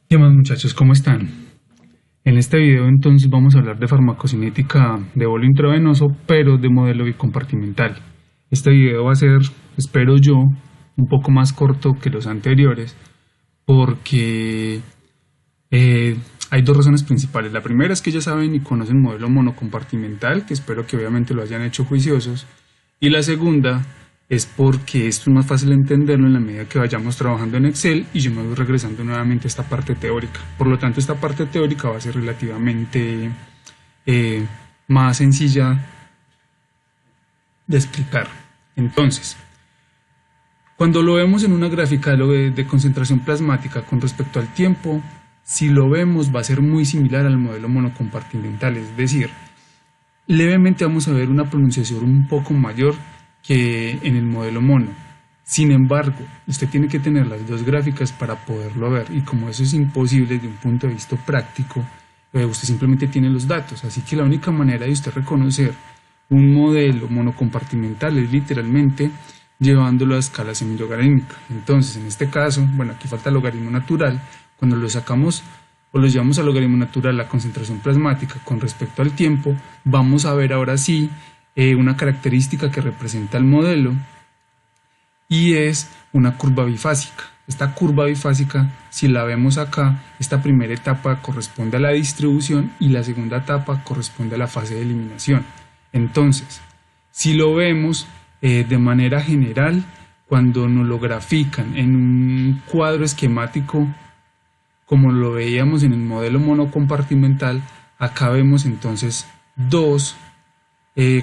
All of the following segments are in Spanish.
¿Qué más, muchachos? ¿Cómo están? En este video entonces vamos a hablar de farmacocinética de bolo intravenoso, pero de modelo bicompartimental. Este video va a ser, espero yo, un poco más corto que los anteriores, porque hay dos razones principales. La primera es que ya saben y conocen modelo monocompartimental, que espero que obviamente lo hayan hecho juiciosos. Y la segunda es porque esto es más fácil entenderlo en la medida que vayamos trabajando en Excel y yo me voy regresando nuevamente a esta parte teórica. Por lo tanto, esta parte teórica va a ser relativamente más sencilla de explicar. Entonces, cuando lo vemos en una gráfica de concentración plasmática con respecto al tiempo, si lo vemos va a ser muy similar al modelo monocompartimental, es decir, levemente vamos a ver una pronunciación un poco mayor que en el modelo mono. Sin embargo, usted tiene que tener las dos gráficas para poderlo ver, y como eso es imposible desde un punto de vista práctico, usted simplemente tiene los datos, así que la única manera de usted reconocer un modelo monocompartimental es literalmente llevándolo a escala semilogarítmica. Entonces, en este caso, bueno, aquí falta el logaritmo natural. Cuando lo sacamos o lo llevamos al logaritmo natural, la concentración plasmática con respecto al tiempo, vamos a ver ahora sí una característica que representa el modelo, y es una curva bifásica. Esta curva bifásica, si la vemos acá, esta primera etapa corresponde a la distribución y la segunda etapa corresponde a la fase de eliminación. Entonces, si lo vemos de manera general, cuando nos lo grafican en un cuadro esquemático como lo veíamos en el modelo monocompartimental, acá vemos entonces dos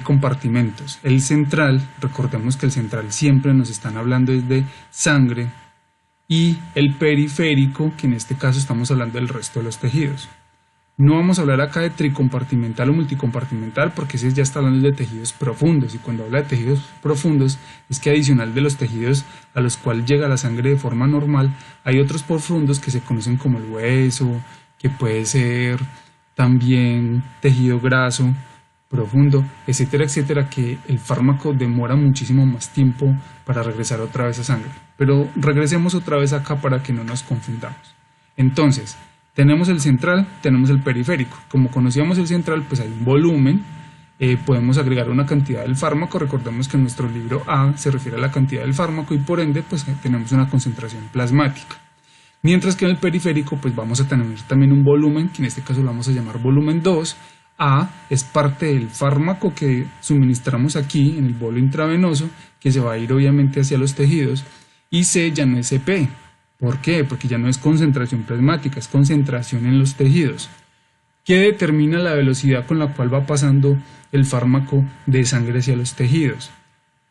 compartimentos. El central, recordemos que el central siempre nos están hablando es de sangre, y el periférico, que en este caso estamos hablando del resto de los tejidos. No vamos a hablar acá de tricompartimental o multicompartimental, porque ese ya está hablando de tejidos profundos, y cuando habla de tejidos profundos es que adicional de los tejidos a los cuales llega la sangre de forma normal, hay otros profundos que se conocen como el hueso, que puede ser también tejido graso profundo, etcétera, etcétera, que el fármaco demora muchísimo más tiempo para regresar otra vez a sangre. Pero regresemos otra vez acá para que no nos confundamos. Entonces, tenemos el central, tenemos el periférico. Como conocíamos el central, pues hay un volumen, podemos agregar una cantidad del fármaco. Recordemos que en nuestro libro A se refiere a la cantidad del fármaco y por ende pues tenemos una concentración plasmática. Mientras que en el periférico pues vamos a tener también un volumen, que en este caso lo vamos a llamar volumen 2. A es parte del fármaco que suministramos aquí en el bolo intravenoso, que se va a ir obviamente hacia los tejidos, y C ya no es CP. ¿Por qué? Porque ya no es concentración plasmática, es concentración en los tejidos. ¿Qué determina la velocidad con la cual va pasando el fármaco de sangre hacia los tejidos?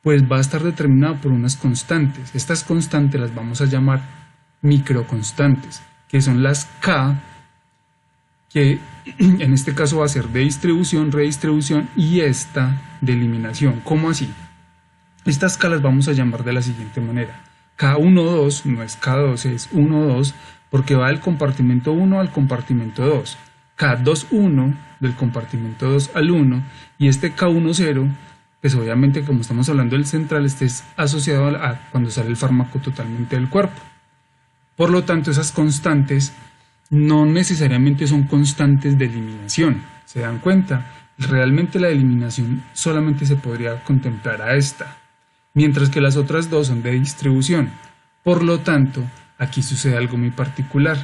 Pues va a estar determinado por unas constantes. Estas constantes las vamos a llamar microconstantes, que son las K, que en este caso va a ser de distribución, redistribución, y esta de eliminación. ¿Cómo así? Estas K las vamos a llamar de la siguiente manera. K12 no es K12, es 12, porque va del compartimento 1 al compartimento 2. K21 del compartimento 2 al 1, y este K10, pues obviamente como estamos hablando del central, este es asociado a cuando sale el fármaco totalmente del cuerpo. Por lo tanto, esas constantes no necesariamente son constantes de eliminación. ¿Se dan cuenta? Realmente la eliminación solamente se podría contemplar a esta, mientras que las otras dos son de distribución. Por lo tanto, aquí sucede algo muy particular,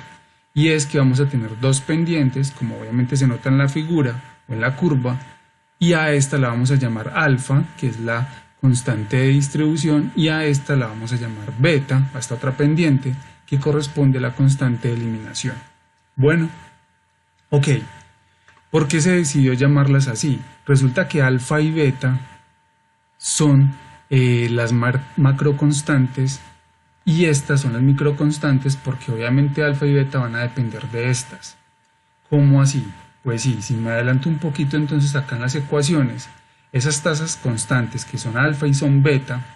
y es que vamos a tener dos pendientes, como obviamente se nota en la figura o en la curva, y a esta la vamos a llamar alfa, que es la constante de distribución, y a esta la vamos a llamar beta, a esta otra pendiente, que corresponde a la constante de eliminación. Bueno, ok, ¿por qué se decidió llamarlas así? Resulta que alfa y beta son las macroconstantes, y estas son las microconstantes, porque obviamente alfa y beta van a depender de estas. ¿Cómo así? Pues sí, si me adelanto un poquito, entonces acá en las ecuaciones, esas tasas constantes que son alfa y son beta,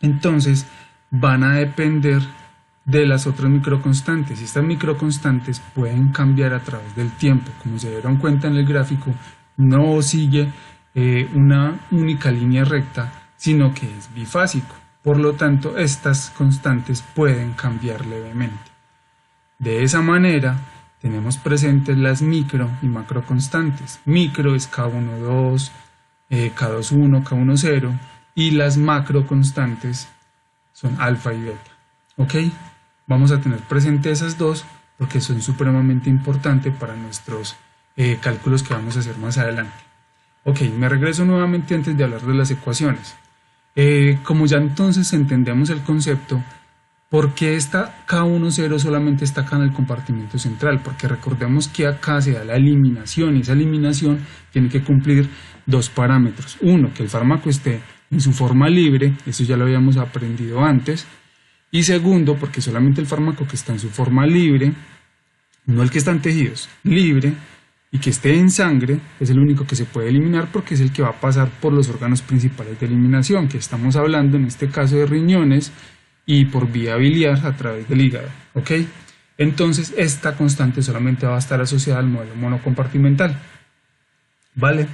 entonces van a depender de las otras microconstantes, y estas microconstantes pueden cambiar a través del tiempo. Como se dieron cuenta en el gráfico, no sigue una única línea recta, sino que es bifásico. Por lo tanto, estas constantes pueden cambiar levemente. De esa manera tenemos presentes las micro y macro constantes. Micro es K12, K21, K10 y las macro constantes son alfa y beta. ¿Ok? Vamos a tener presente esas dos porque son supremamente importantes para nuestros cálculos que vamos a hacer más adelante. Ok, me regreso nuevamente antes de hablar de las ecuaciones. Como ya entonces entendemos el concepto, ¿por qué esta K10 solamente está acá en el compartimento central? Porque recordemos que acá se da la eliminación y esa eliminación tiene que cumplir dos parámetros. Uno, que el fármaco esté en su forma libre, eso ya lo habíamos aprendido antes. Y segundo, porque solamente el fármaco que está en su forma libre, no el que está en tejidos, libre, y que esté en sangre, es el único que se puede eliminar porque es el que va a pasar por los órganos principales de eliminación, que estamos hablando en este caso de riñones y por vía biliar a través del hígado. ¿Ok? Entonces esta constante solamente va a estar asociada al modelo monocompartimental. ¿Vale?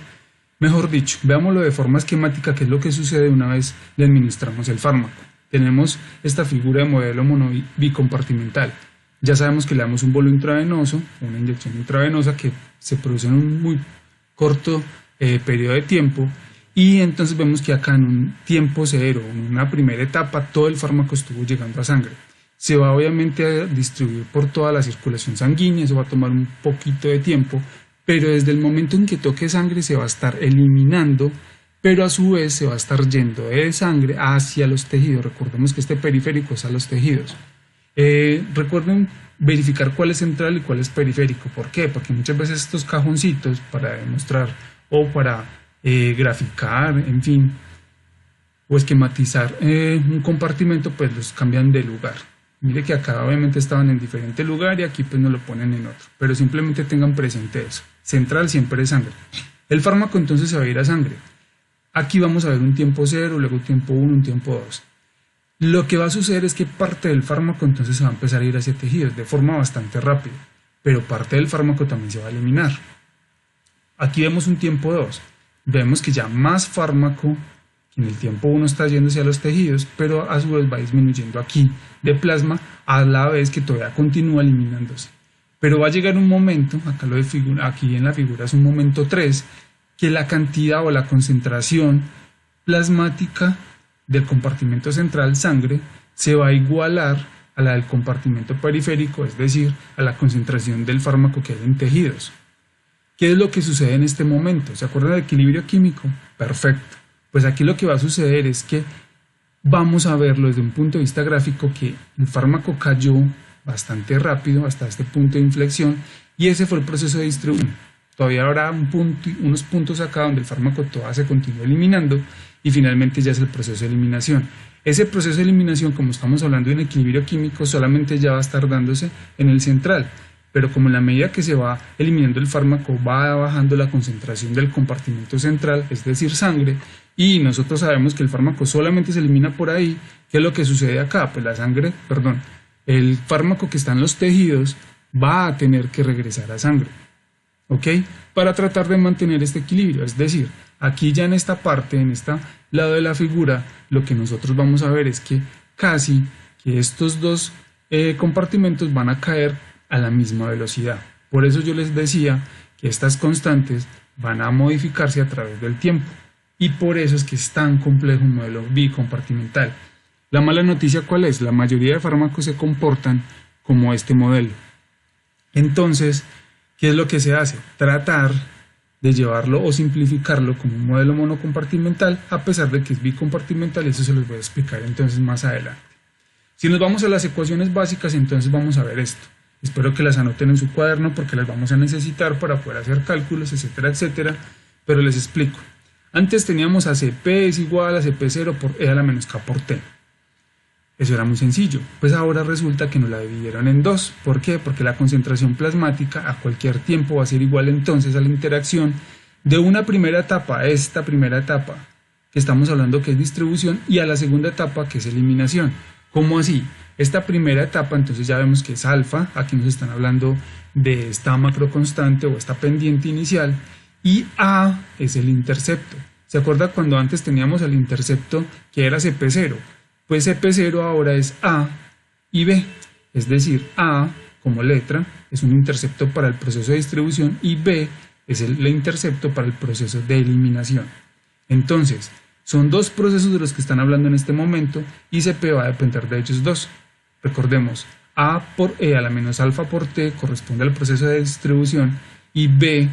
Mejor dicho, veámoslo de forma esquemática, qué es lo que sucede una vez le administramos el fármaco. Tenemos esta figura de modelo bicompartimental. Ya sabemos que le damos un bolo intravenoso, una inyección intravenosa que se produce en un muy corto periodo de tiempo, y entonces vemos que acá en un tiempo cero, en una primera etapa, todo el fármaco estuvo llegando a sangre. Se va obviamente a distribuir por toda la circulación sanguínea, eso va a tomar un poquito de tiempo, pero desde el momento en que toque sangre se va a estar eliminando, pero a su vez se va a estar yendo de sangre hacia los tejidos. Recordemos que este periférico es a los tejidos. Recuerden verificar cuál es central y cuál es periférico. ¿Por qué? Porque muchas veces estos cajoncitos para demostrar o para graficar, en fin, o esquematizar un compartimento, pues los cambian de lugar. Mire que acá obviamente estaban en diferente lugar y aquí pues nos lo ponen en otro, pero simplemente tengan presente eso. Central siempre es sangre. El fármaco entonces se va a ir a sangre. Aquí vamos a ver un tiempo 0, luego un tiempo 1, un tiempo 2. Lo que va a suceder es que parte del fármaco entonces se va a empezar a ir hacia tejidos de forma bastante rápida, pero parte del fármaco también se va a eliminar. Aquí vemos un tiempo 2. Vemos que ya más fármaco que en el tiempo 1 está yéndose a los tejidos, pero a su vez va disminuyendo aquí de plasma a la vez que todavía continúa eliminándose. Pero va a llegar un momento, acá lo de aquí en la figura es un momento 3, que la cantidad o la concentración plasmática del compartimento central, sangre, se va a igualar a la del compartimento periférico, es decir, a la concentración del fármaco que hay en tejidos. ¿Qué es lo que sucede en este momento? ¿Se acuerdan del equilibrio químico? Perfecto. Pues aquí lo que va a suceder es que vamos a verlo desde un punto de vista gráfico, que el fármaco cayó bastante rápido hasta este punto de inflexión y ese fue el proceso de distribución. Todavía habrá unos puntos acá donde el fármaco todavía se continúa eliminando y finalmente ya es el proceso de eliminación. Ese proceso de eliminación, como estamos hablando en equilibrio químico, solamente ya va a estar dándose en el central, pero como en la medida que se va eliminando el fármaco va bajando la concentración del compartimento central, es decir, sangre, y nosotros sabemos que el fármaco solamente se elimina por ahí. ¿Qué es lo que sucede acá? Pues el fármaco que está en los tejidos va a tener que regresar a sangre, ¿ok? Para tratar de mantener este equilibrio, es decir, aquí ya en esta parte, en este lado de la figura, lo que nosotros vamos a ver es que casi que estos dos compartimentos van a caer a la misma velocidad. Por eso yo les decía que estas constantes van a modificarse a través del tiempo y por eso es que es tan complejo un modelo bicompartimental. La mala noticia, ¿cuál es? La mayoría de fármacos se comportan como este modelo. Entonces, ¿qué es lo que se hace? Tratar de llevarlo o simplificarlo como un modelo monocompartimental, a pesar de que es bicompartimental. Eso se los voy a explicar entonces más adelante. Si nos vamos a las ecuaciones básicas, entonces vamos a ver esto. Espero que las anoten en su cuaderno porque las vamos a necesitar para poder hacer cálculos, etcétera, etcétera. Pero les explico. Antes teníamos a Cp es igual a Cp0 por E a la menos K por T. Eso era muy sencillo. Pues ahora resulta que nos la dividieron en dos. ¿Por qué? Porque la concentración plasmática a cualquier tiempo va a ser igual entonces a la interacción de una primera etapa, a esta primera etapa que estamos hablando que es distribución, y a la segunda etapa que es eliminación. ¿Cómo así? Esta primera etapa entonces ya vemos que es alfa, aquí nos están hablando de esta macroconstante o esta pendiente inicial, y A es el intercepto. ¿Se acuerda cuando antes teníamos el intercepto que era Cp0? Pues Cp0 ahora es A y B, es decir, A como letra es un intercepto para el proceso de distribución y B es el intercepto para el proceso de eliminación. Entonces, son dos procesos de los que están hablando en este momento y CP va a depender de ellos dos. Recordemos, A por E a la menos alfa por T corresponde al proceso de distribución y B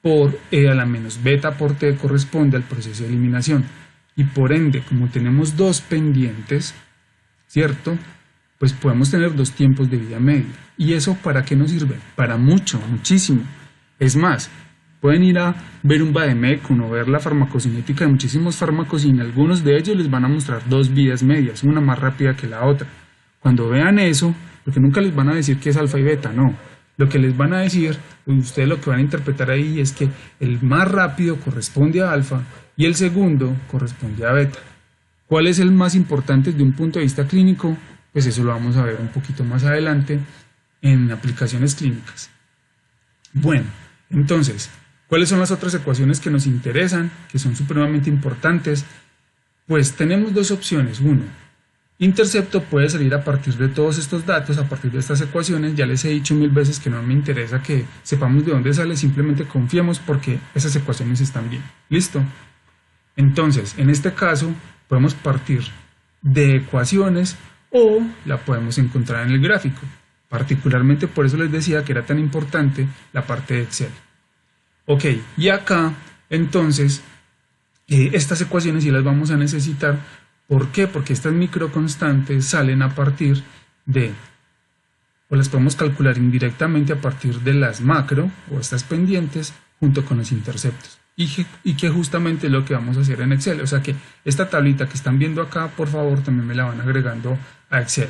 por E a la menos beta por T corresponde al proceso de eliminación. Y por ende, como tenemos dos pendientes, ¿cierto? Pues podemos tener dos tiempos de vida media. ¿Y eso para qué nos sirve? Para mucho, muchísimo. Es más, pueden ir a ver un vademecum o ver la farmacocinética de muchísimos fármacos y en algunos de ellos les van a mostrar dos vidas medias, una más rápida que la otra. Cuando vean eso, porque nunca les van a decir que es alfa y beta, no. Lo que les van a decir, ustedes lo que van a interpretar ahí es que el más rápido corresponde a alfa y el segundo corresponde a beta. ¿Cuál es el más importante desde un punto de vista clínico? Pues eso lo vamos a ver un poquito más adelante en aplicaciones clínicas. Bueno, entonces, ¿cuáles son las otras ecuaciones que nos interesan, que son supremamente importantes? Pues tenemos dos opciones. Uno, intercepto puede salir a partir de todos estos datos, a partir de estas ecuaciones. Ya les he dicho 1000 veces que no me interesa que sepamos de dónde sale, simplemente confiemos porque esas ecuaciones están bien. ¿Listo? Entonces, en este caso, podemos partir de ecuaciones o la podemos encontrar en el gráfico. Particularmente por eso les decía que era tan importante la parte de Excel. Ok, y acá, entonces, estas ecuaciones sí las vamos a necesitar. ¿Por qué? Porque estas microconstantes salen a partir de, o las podemos calcular indirectamente a partir de las macro o estas pendientes junto con los interceptos. Y que justamente es lo que vamos a hacer en Excel. O sea que esta tablita que están viendo acá, por favor, también me la van agregando a Excel.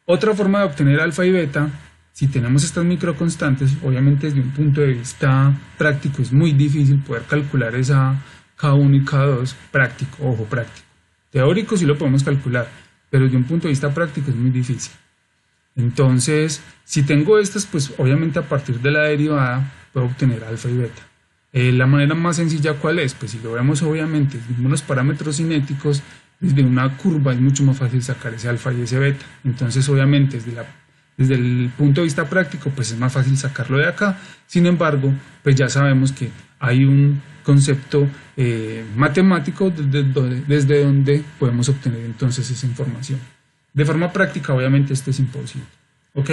Otra forma de obtener alfa y beta, si tenemos estas microconstantes, obviamente desde un punto de vista práctico es muy difícil poder calcular esa K1 y K2 práctico, ojo, práctico. Teórico sí lo podemos calcular, pero desde un punto de vista práctico es muy difícil. Entonces, si tengo estas, pues obviamente a partir de la derivada puedo obtener alfa y beta. La manera más sencilla, ¿cuál es? Pues si lo vemos obviamente desde unos parámetros cinéticos, desde una curva es mucho más fácil sacar ese alfa y ese beta. Entonces obviamente desde el punto de vista práctico pues es más fácil sacarlo de acá. Sin embargo, pues ya sabemos que hay un concepto matemático desde donde podemos obtener entonces esa información. De forma práctica obviamente esto es imposible. ¿Ok?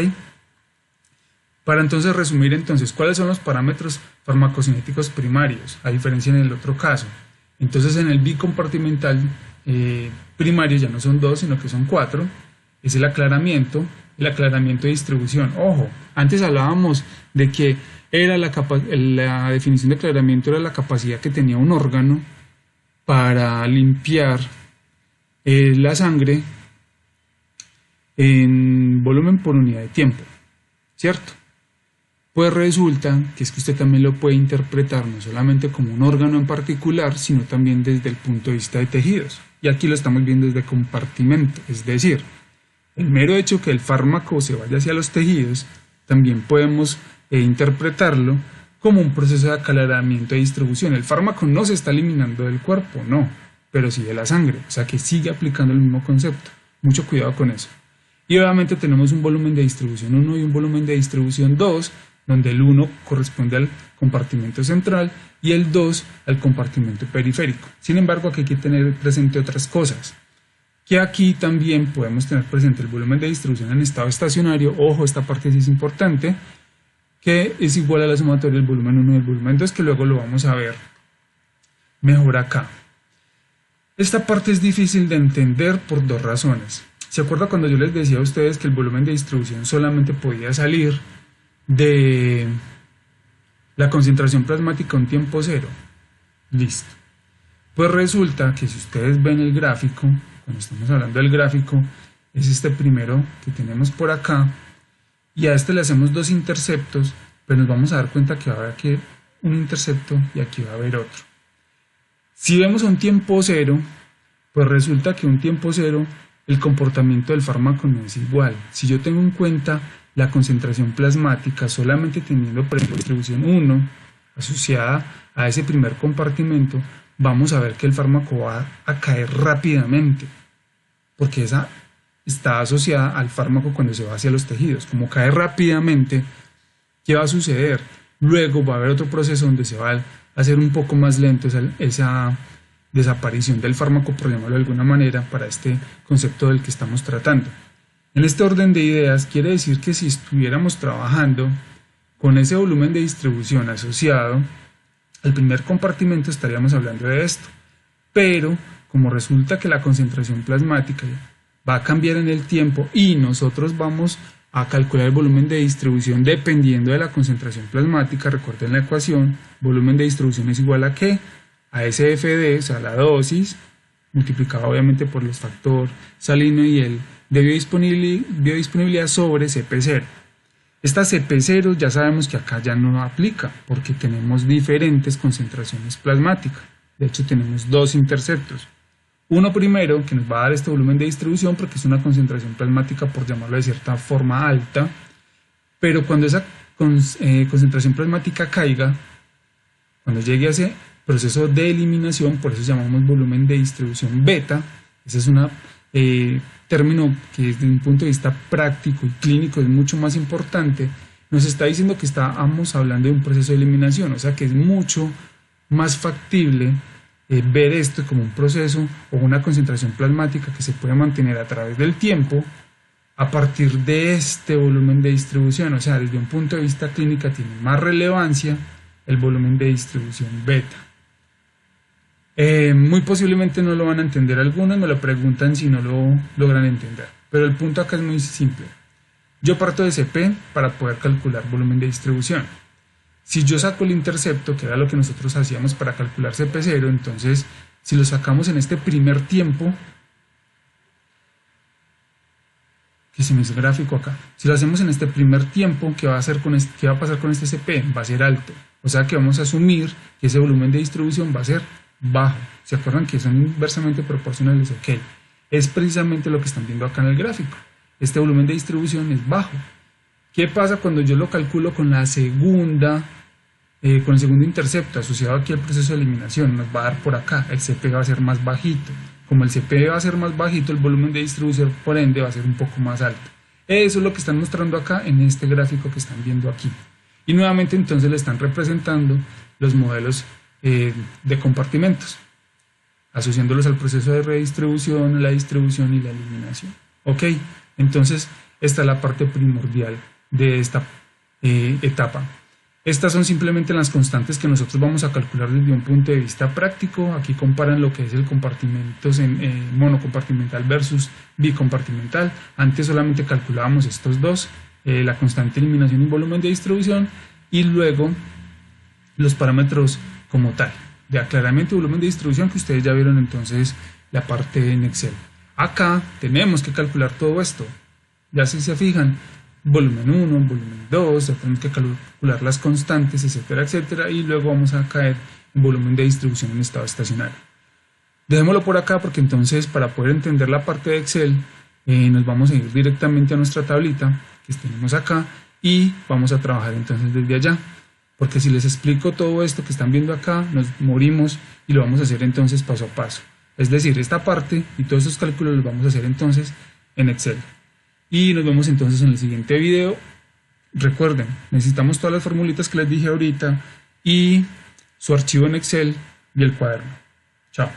Para entonces resumir entonces, ¿cuáles son los parámetros farmacocinéticos primarios? A diferencia en el otro caso. Entonces en el bicompartimental primario ya no son 2, sino que son 4. Es el aclaramiento de distribución. Ojo, antes hablábamos de que era la definición de aclaramiento era la capacidad que tenía un órgano para limpiar la sangre en volumen por unidad de tiempo, ¿cierto? Pues resulta que es que usted también lo puede interpretar no solamente como un órgano en particular, sino también desde el punto de vista de tejidos. Y aquí lo estamos viendo desde compartimento, es decir, el mero hecho que el fármaco se vaya hacia los tejidos, también podemos interpretarlo como un proceso de aclaramiento de distribución. El fármaco no se está eliminando del cuerpo, no, pero sí de la sangre, o sea que sigue aplicando el mismo concepto. Mucho cuidado con eso. Y obviamente tenemos un volumen de distribución 1 y un volumen de distribución 2, donde el 1 corresponde al compartimento central y el 2 al compartimento periférico. Sin embargo, aquí hay que tener presente otras cosas, que aquí también podemos tener presente el volumen de distribución en estado estacionario. Ojo, esta parte sí es importante, que es igual a la sumatoria del volumen 1 y del volumen 2, que luego lo vamos a ver mejor acá. Esta parte es difícil de entender por dos razones. ¿Se acuerda cuando yo les decía a ustedes que el volumen de distribución solamente podía salir de la concentración plasmática a un tiempo cero? Listo. Pues resulta que si ustedes ven el gráfico, cuando estamos hablando del gráfico, es este primero que tenemos por acá, y a este le hacemos dos interceptos, pero nos vamos a dar cuenta que va a haber aquí un intercepto y aquí va a haber otro. Si vemos a un tiempo cero, pues resulta que a un tiempo cero el comportamiento del fármaco no es igual. Si yo tengo en cuenta la concentración plasmática solamente teniendo por ejemplo distribución 1 asociada a ese primer compartimento, vamos a ver que el fármaco va a caer rápidamente, porque esa está asociada al fármaco cuando se va hacia los tejidos. Como cae rápidamente, ¿qué va a suceder? Luego va a haber otro proceso donde se va a hacer un poco más lento esa desaparición del fármaco, por llamarlo de alguna manera, para este concepto del que estamos tratando. En este orden de ideas, quiere decir que si estuviéramos trabajando con ese volumen de distribución asociado al primer compartimento, estaríamos hablando de esto. Pero, como resulta que la concentración plasmática va a cambiar en el tiempo y nosotros vamos a calcular el volumen de distribución dependiendo de la concentración plasmática, recuerden la ecuación, volumen de distribución es igual a ¿qué? A SFD, o sea, la dosis, multiplicada obviamente por los factor salino y el de biodisponibilidad sobre CP0. Esta CP0 ya sabemos que acá ya no aplica porque tenemos diferentes concentraciones plasmáticas. De hecho tenemos dos interceptos. Uno primero que nos va a dar este volumen de distribución porque es una concentración plasmática, por llamarlo de cierta forma, alta, pero cuando esa concentración plasmática caiga, cuando llegue a ese proceso de eliminación, por eso llamamos volumen de distribución beta, ese es un término que desde un punto de vista práctico y clínico es mucho más importante, nos está diciendo que estamos hablando de un proceso de eliminación, o sea que es mucho más factible ver esto como un proceso o una concentración plasmática que se puede mantener a través del tiempo a partir de este volumen de distribución. O sea, desde un punto de vista clínico tiene más relevancia el volumen de distribución beta. Muy posiblemente no lo van a entender algunos, me lo preguntan si no lo logran entender, pero el punto acá es muy simple. Yo parto de CP para poder calcular volumen de distribución. Si yo saco el intercepto, que era lo que nosotros hacíamos para calcular CP0, entonces si lo sacamos en este primer tiempo, que se me hizo gráfico acá, si lo hacemos en este primer tiempo, ¿qué va a pasar con este CP? Va a ser alto, o sea que vamos a asumir que ese volumen de distribución va a ser bajo. ¿Se acuerdan que son inversamente proporcionales? Ok, es precisamente lo que están viendo acá en el gráfico. Este volumen de distribución es bajo. ¿Qué pasa cuando yo lo calculo con el segundo intercepto asociado aquí al proceso de eliminación? Nos va a dar por acá, el CP va a ser más bajito. Como el CP va a ser más bajito, el volumen de distribución por ende va a ser un poco más alto. Eso es lo que están mostrando acá en este gráfico que están viendo aquí. Y nuevamente entonces le están representando los modelos de compartimentos, asociándolos al proceso de redistribución, la distribución y la eliminación. Ok, entonces esta es la parte primordial de esta etapa. Estas son simplemente las constantes que nosotros vamos a calcular desde un punto de vista práctico. Aquí comparan lo que es el compartimento monocompartimental versus bicompartimental. Antes solamente calculábamos estos dos, la constante de eliminación y volumen de distribución, y luego los parámetros como tal, de aclaramiento y volumen de distribución, que ustedes ya vieron entonces la parte en Excel. Acá tenemos que calcular todo esto. Ya si se fijan, volumen 1, volumen 2, ya tenemos que calcular las constantes, etcétera, etcétera, y luego vamos a caer en volumen de distribución en estado estacionario. Dejémoslo por acá porque entonces para poder entender la parte de Excel nos vamos a ir directamente a nuestra tablita que tenemos acá y vamos a trabajar entonces desde allá. Porque si les explico todo esto que están viendo acá, nos morimos y lo vamos a hacer entonces paso a paso. Es decir, esta parte y todos esos cálculos los vamos a hacer entonces en Excel. Y nos vemos entonces en el siguiente video. Recuerden, necesitamos todas las formulitas que les dije ahorita y su archivo en Excel y el cuaderno. Chao.